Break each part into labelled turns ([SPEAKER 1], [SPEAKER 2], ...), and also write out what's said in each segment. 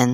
[SPEAKER 1] N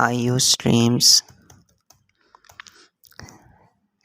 [SPEAKER 1] IO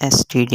[SPEAKER 1] STD،